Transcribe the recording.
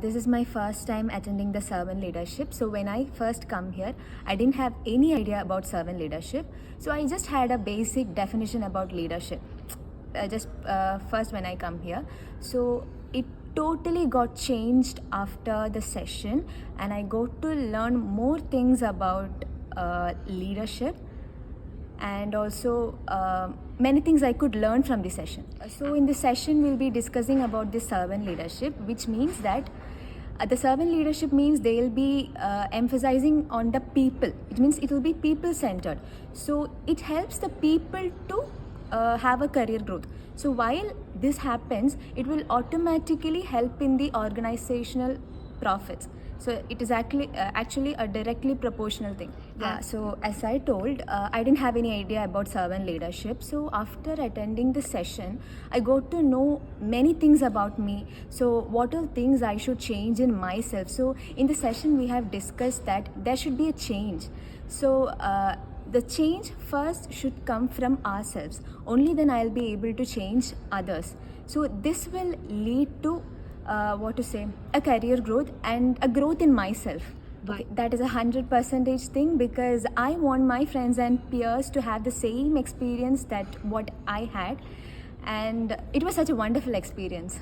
This is my first time attending the servant leadership. So when I first come here, I didn't have any idea about servant leadership. So I just had a basic definition about leadership. First when I come here. So it totally got changed after the session, and I got to learn more things about leadership, and also many things I could learn from the session. So in the session we'll be discussing about the servant leadership, which means that the servant leadership means they'll be emphasizing on the people. It means it will be people centered. So it helps the people to have a career growth. So while this happens, it will automatically help in the organizational profits. So it is actually a directly proportional thing. So as I told, I didn't have any idea about servant leadership. So after attending the session, I got to know many things about me. So what are things I should change in myself? So in the session we have discussed that there should be a change. So the change first should come from ourselves. Only then I'll be able to change others. So this will lead to a career growth and a growth in myself. Okay, that is 100% thing, because I want my friends and peers to have the same experience that what I had, and it was such a wonderful experience.